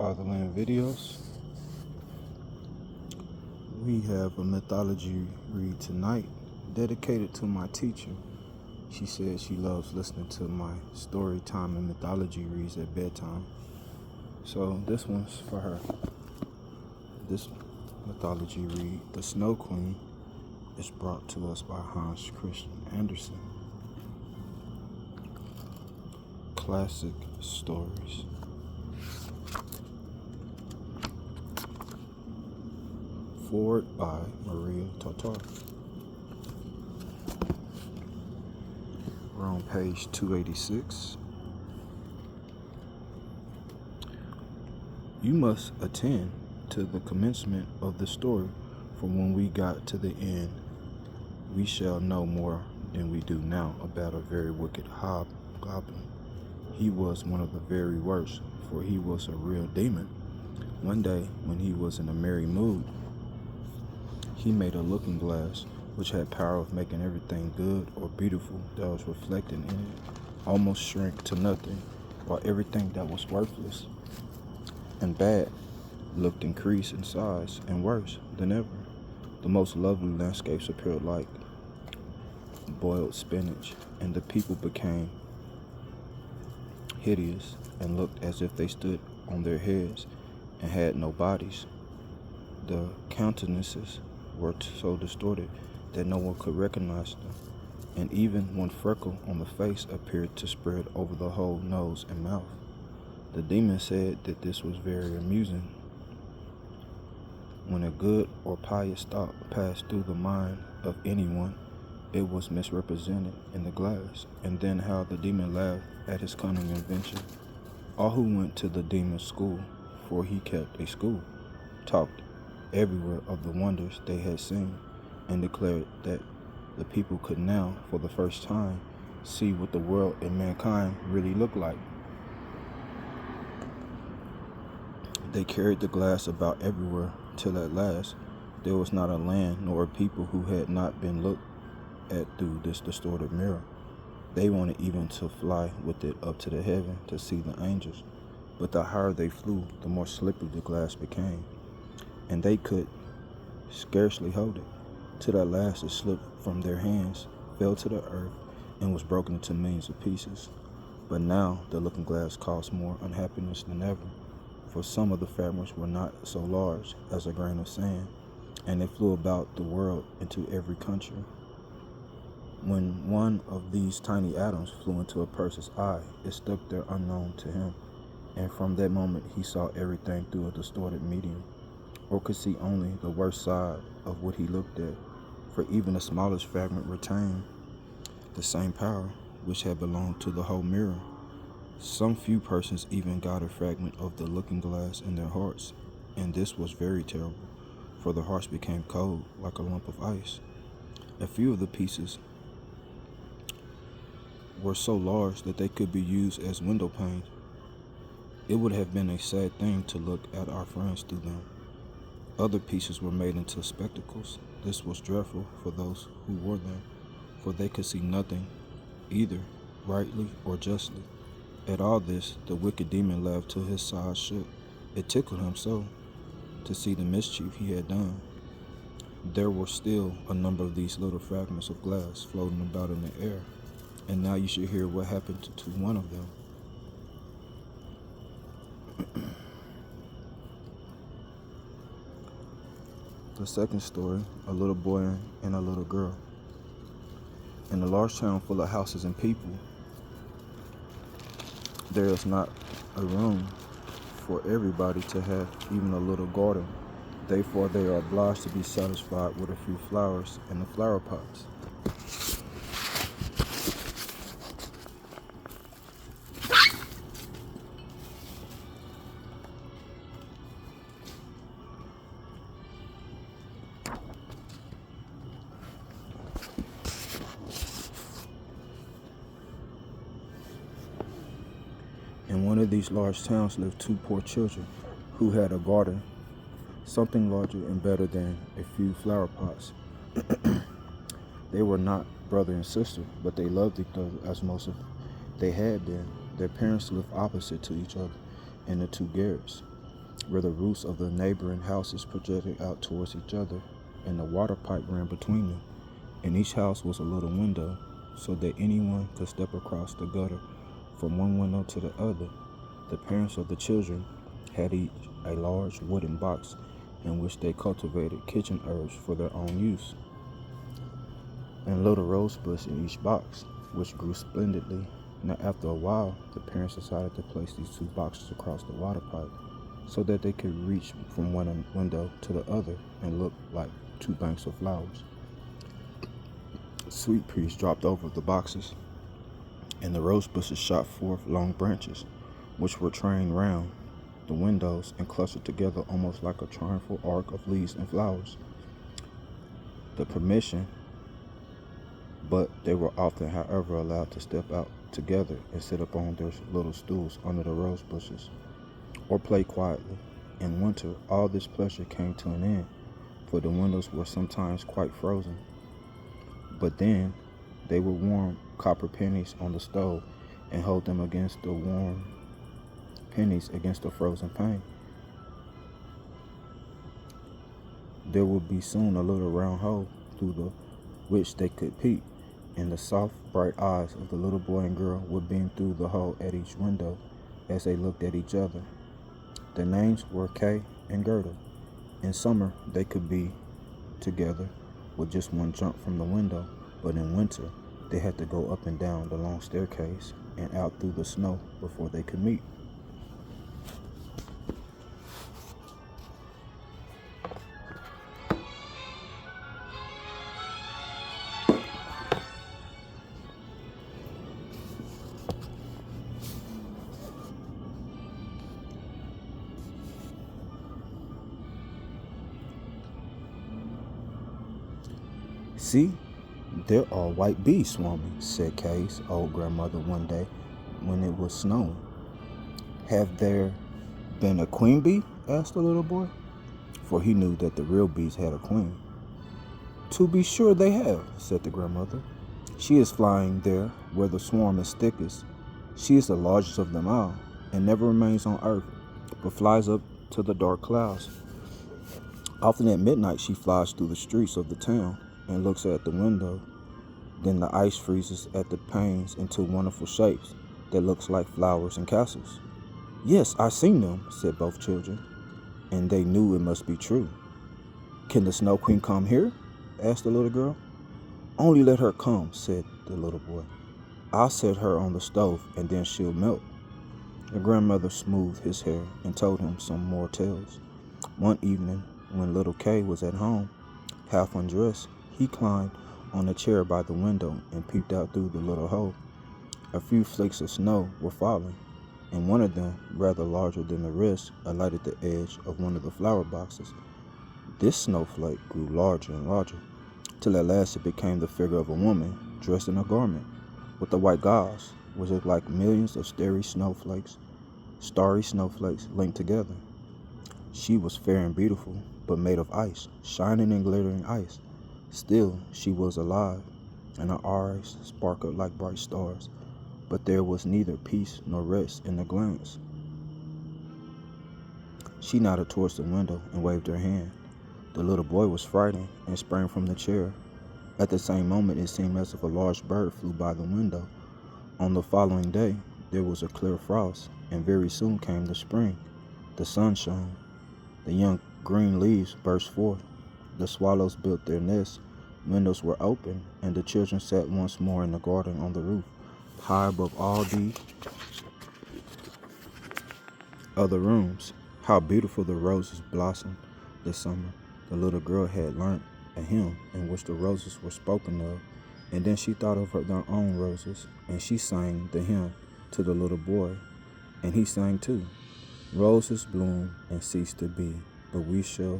Fatherland Videos. We have a mythology read tonight dedicated to my teacher. She said she loves listening to my story time and mythology reads at bedtime. So this one's for her. This mythology read, The Snow Queen, is brought to us by Hans Christian Andersen. Classic Stories. Forward by Maria Tartar. We're on page 286. You must attend to the commencement of the story, for when we got to the end, we shall know more than we do now about a very wicked hobgoblin. He was one of the very worst, for he was a real demon. One day, when he was in a merry mood, he made a looking glass which had power of making everything good or beautiful that was reflected in it almost shrink to nothing, while everything that was worthless and bad looked increased in size and worse than ever. The most lovely landscapes appeared like boiled spinach, and the people became hideous and looked as if they stood on their heads and had no bodies. The countenances were so distorted that no one could recognize them, and even one freckle on the face appeared to spread over the whole nose and mouth. The demon said that this was very amusing. When a good or pious thought passed through the mind of anyone, it was misrepresented in the glass, and then how the demon laughed at his cunning invention. All who went to the demon's school, for he kept a school, talked everywhere of the wonders they had seen, and declared that the people could now, for the first time, see what the world and mankind really looked like. They carried the glass about everywhere, till at last there was not a land nor a people who had not been looked at through this distorted mirror. They wanted even to fly with it up to the heaven to see the angels, but the higher they flew, the more slippery the glass became, and they could scarcely hold it, till at last it slipped from their hands, fell to the earth, and was broken into millions of pieces. But now the looking glass caused more unhappiness than ever, for some of the fragments were not so large as a grain of sand, and they flew about the world into every country. When one of these tiny atoms flew into a person's eye, it stuck there unknown to him, and from that moment he saw everything through a distorted medium, or could see only the worst side of what he looked at, for even the smallest fragment retained the same power which had belonged to the whole mirror. Some few persons even got a fragment of the looking glass in their hearts, and this was very terrible, for their hearts became cold like a lump of ice. A few of the pieces were so large that they could be used as window panes. It would have been a sad thing to look at our friends through them. Other pieces were made into spectacles. This was dreadful for those who wore them, for they could see nothing, either rightly or justly. At all this, the wicked demon laughed till his sides shook. It tickled him so to see the mischief he had done. There were still a number of these little fragments of glass floating about in the air, and now you should hear what happened to one of them. The second story, a little boy and a little girl. In a large town full of houses and people, there is not a room for everybody to have even a little garden. Therefore, they are obliged to be satisfied with a few flowers in the flower pots. In one of these large towns lived two poor children who had a garden, something larger and better than a few flower pots. They were not brother and sister, but they loved each other as most of they had been. Their parents lived opposite to each other in the two garrets. where the roofs of the neighboring houses projected out towards each other, and the water pipe ran between them. In each house was a little window, so that anyone could step across the gutter from one window to the other. The parents of the children had each a large wooden box in which they cultivated kitchen herbs for their own use, and little rose bush in each box, which grew splendidly. Now, after a while, the parents decided to place these two boxes across the water pipe so that they could reach from one window to the other and look like two banks of flowers. Sweet peas dropped over the boxes, and the rose bushes shot forth long branches, which were trained round the windows and clustered together almost like a triumphal arc of leaves and flowers. The permission, but they were often, however, allowed to step out together and sit upon their little stools under the rose bushes, or play quietly. In winter, all this pleasure came to an end, for the windows were sometimes quite frozen. But then they would warm copper pennies on the stove and hold them against the warm pennies against the frozen pane. There would be soon a little round hole through which they could peep, and the soft, bright eyes of the little boy and girl would beam through the hole at each window as they looked at each other. Their names were Kay and Gerda. In summer, they could be together with just one jump from the window, but in winter, they had to go up and down the long staircase and out through the snow before they could meet. "See, there are white bees swarming," said Kay's old grandmother one day when it was snowing. "Have there been a queen bee?" asked the little boy, for he knew that the real bees had a queen. "To be sure they have," said the grandmother. "She is flying there where the swarm is thickest. She is the largest of them all, and never remains on earth, but flies up to the dark clouds. Often at midnight she flies through the streets of the town and looks at the window. Then the ice freezes at the panes into wonderful shapes that looks like flowers and castles." "Yes, I've seen them," said both children, and they knew it must be true. "Can the Snow Queen come here?" asked the little girl. "Only let her come," said the little boy. "I'll set her on the stove and then she'll melt." The grandmother smoothed his hair and told him some more tales. One evening, when little Kay was at home, half undressed, he climbed on a chair by the window and peeped out through the little hole. A few flakes of snow were falling, and one of them, rather larger than the rest, alighted the edge of one of the flower boxes. This snowflake grew larger and larger, till at last it became the figure of a woman dressed in a garment with the white gauze, which looked like millions of starry snowflakes linked together. She was fair and beautiful, but made of ice, shining and glittering ice. Still, she was alive, and her eyes sparkled like bright stars, but there was neither peace nor rest in the glance. She nodded towards the window and waved her hand. The little boy was frightened and sprang from the chair. At the same moment, it seemed as if a large bird flew by the window. On the following day, there was a clear frost, and very soon came the spring. The sun shone. The young green leaves burst forth. The swallows built their nests, windows were open, and the children sat once more in the garden on the roof. High above all the other rooms, how beautiful the roses blossomed this summer. The little girl had learnt a hymn in which the roses were spoken of, and then she thought of their own roses, and she sang the hymn to the little boy, and he sang too. "Roses bloom and cease to be, but we shall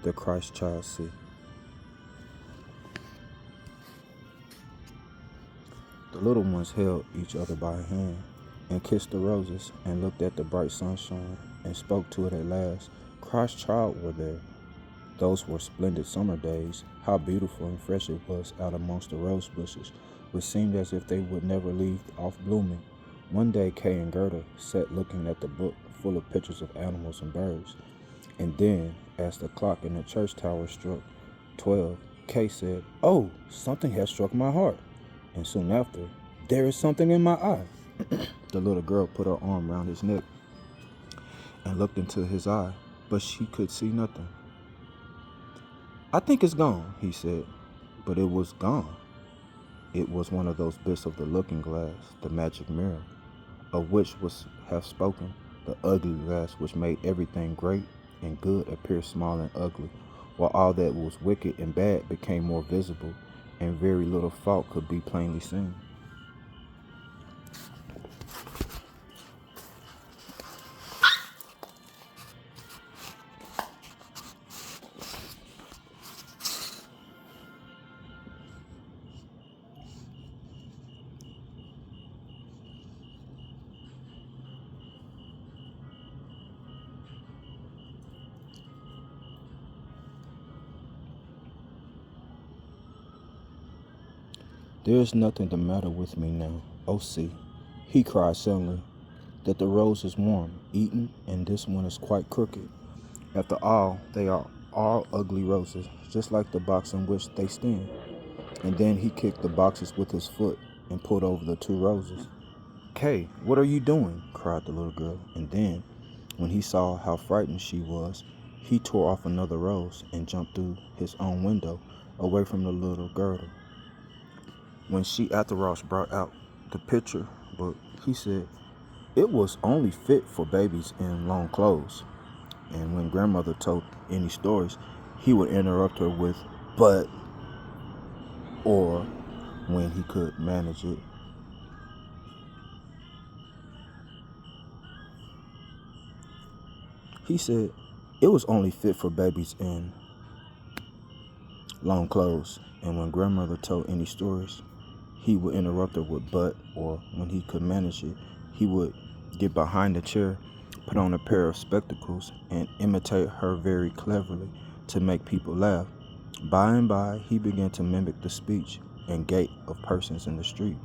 the Christ child see." The little ones held each other by a hand and kissed the roses and looked at the bright sunshine and spoke to it at last. Christ's child were there. Those were splendid summer days. How beautiful and fresh it was out amongst the rose bushes, which seemed as if they would never leave off blooming. One day Kay and Gerda sat looking at the book full of pictures of animals and birds. And then, as the clock in the church tower struck 12, Kay said, "Oh, something has struck my heart." And soon after, "There is something in my eye." The little girl put her arm around his neck and looked into his eye, but she could see nothing. "I think it's gone," he said. But it was gone. It was one of those bits of the looking glass, the magic mirror, of which was half spoken, the ugly glass which made everything great and good appear small and ugly, while all that was wicked and bad became more visible, and very little fault could be plainly seen. "There is nothing the matter with me now. Oh, see," he cried suddenly, "that the rose is warm, eaten, and this one is quite crooked. After all, they are all ugly roses, just like the box in which they stand." And then he kicked the boxes with his foot and pulled over the two roses. "Kay, what are you doing?" cried the little girl. And then, when he saw how frightened she was, he tore off another rose and jumped through his own window, away from the little girl. When she afterwards brought out the picture book, he said it was only fit for babies in long clothes. And when grandmother told any stories, he would interrupt her with "but," or when he could manage it. He said it was only fit for babies in long clothes. And when grandmother told any stories, he would interrupt her with "but," or when he could manage it, he would get behind the chair, put on a pair of spectacles, and imitate her very cleverly to make people laugh. By and by, he began to mimic the speech and gait of persons in the street.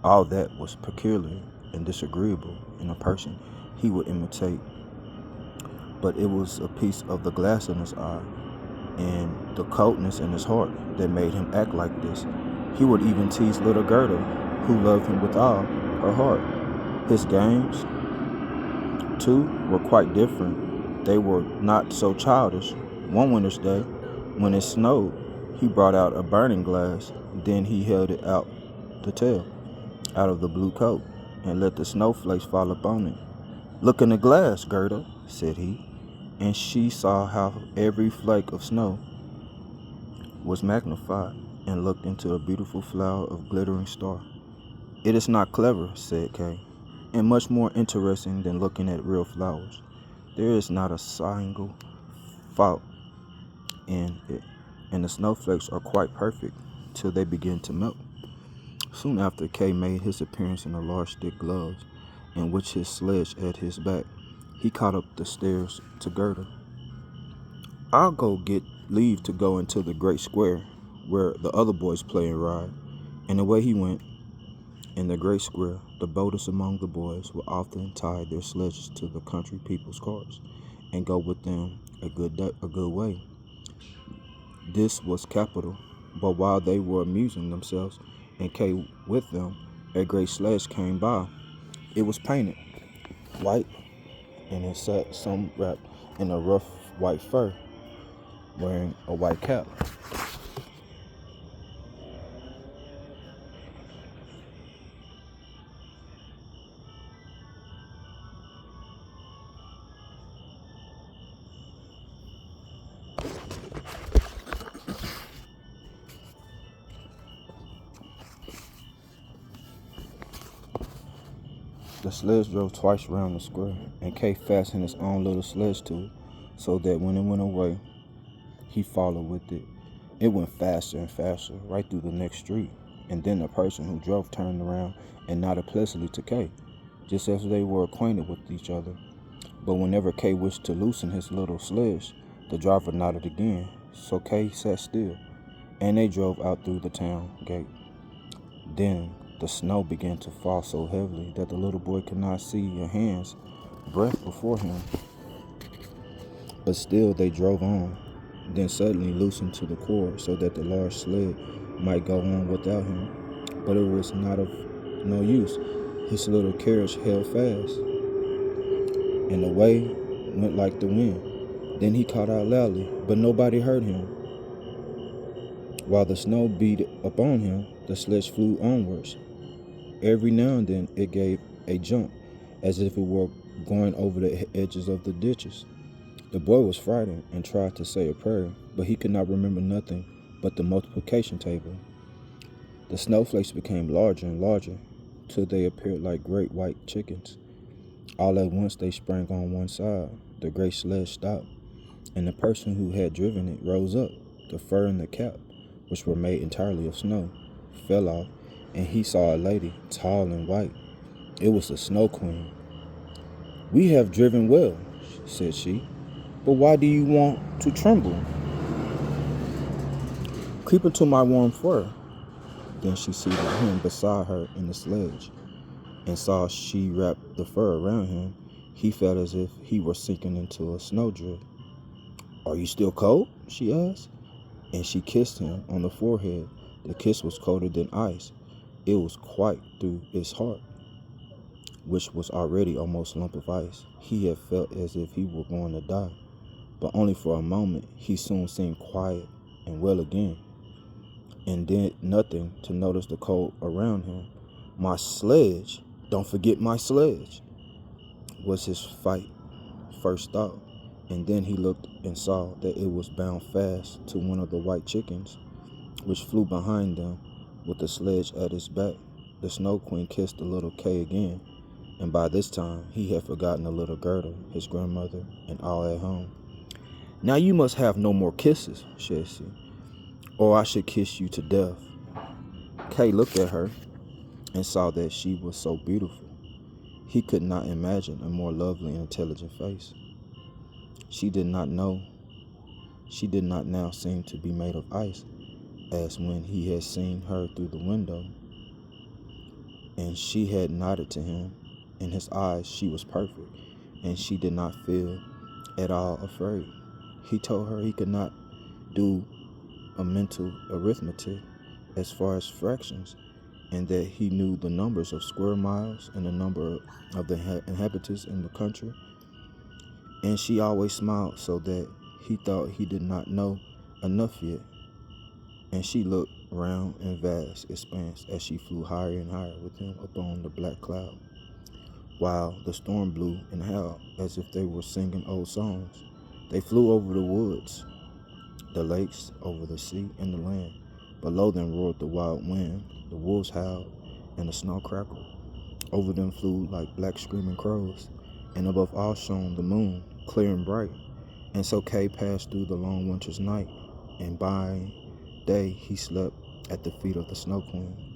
All that was peculiar and disagreeable in a person he would imitate, but it was a piece of the glass in his eye and the coldness in his heart that made him act like this. He would even tease little Gerda, who loved him with all her heart. His games, too, were quite different. They were not so childish. One winter's day, when it snowed, he brought out a burning glass. Then he held it out the tail, out of the blue coat, and let the snowflakes fall upon it. "Look in the glass, Gerda," said he, and she saw how every flake of snow was magnified and looked into a beautiful flower of glittering star. "It is not clever," said Kay, "and much more interesting than looking at real flowers. There is not a single fault in it, and the snowflakes are quite perfect till they begin to melt." Soon after, Kay made his appearance in a large thick gloves, and with his sledge at his back. He caught up the stairs to Gerda. "I'll go get leave to go into the great square where the other boys play and ride." And away he went. In the great square, the boldest among the boys would often tie their sledges to the country people's carts and go with them a good way. This was capital. But while they were amusing themselves, and Kay with them, a great sledge came by. It was painted white, and it sat some wrapped in a rough white fur, wearing a white cap. The sledge drove twice round the square, and Kay fastened his own little sledge to it, so that when it went away, he followed with it. It went faster and faster, right through the next street, and then the person who drove turned around and nodded pleasantly to Kay, just as they were acquainted with each other. But whenever Kay wished to loosen his little sledge, the driver nodded again, so Kay sat still, and they drove out through the town gate. Then the snow began to fall so heavily that the little boy could not see your hands breath before him. But still they drove on, then suddenly loosened to the cord so that the large sled might go on without him. But it was not of no use. His little carriage held fast, and the way went like the wind. Then he called out loudly, but nobody heard him. While the snow beat upon him, the sledge flew onwards. Every now and then it gave a jump, as if it were going over the edges of the ditches. The boy was frightened and tried to say a prayer, but he could not remember nothing but the multiplication table. The snowflakes became larger and larger, till they appeared like great white chickens. All at once they sprang on one side. The great sledge stopped, and the person who had driven it rose up. The fur and the cap, which were made entirely of snow, fell off, and he saw a lady, tall and white. It was the Snow Queen. "We have driven well," said she, "but why do you want to tremble? Creep into my warm fur." Then she seated him beside her in the sledge, and saw she wrapped the fur around him. He felt as if he were sinking into a snowdrift. "Are you still cold?" she asked, and she kissed him on the forehead. The kiss was colder than ice. It was quite through his heart, which was already almost a lump of ice. He had felt as if he were going to die, but only for a moment. He soon seemed quiet and well again, and did nothing to notice the cold around him. "My sledge, don't forget my sledge," was his first thought, and then he looked and saw that it was bound fast to one of the white chickens, which flew behind them with the sledge at its back. The Snow Queen kissed the little Kay again, and by this time he had forgotten the little Gerda, his grandmother, and all at home. "Now you must have no more kisses," said she, "or I should kiss you to death." Kay looked at her and saw that she was so beautiful. He could not imagine a more lovely and intelligent face. She did not now seem to be made of ice, as when he had seen her through the window, and she had nodded to him. In his eyes she was perfect, and she did not feel at all afraid. He told her he could not do a mental arithmetic as far as fractions, and that he knew the numbers of square miles and the number of the inhabitants in the country. And she always smiled, so that he thought he did not know enough yet. And she looked round in vast expanse as she flew higher and higher with him upon the black cloud, while the storm blew and howled as if they were singing old songs. They flew over the woods, the lakes, over the sea and the land. Below them roared the wild wind, the wolves howled, and the snow crackled. Over them flew like black screaming crows, and above all shone the moon, clear and bright. And so Kay passed through the long winter's night, and by day he slept at the feet of the Snow Queen.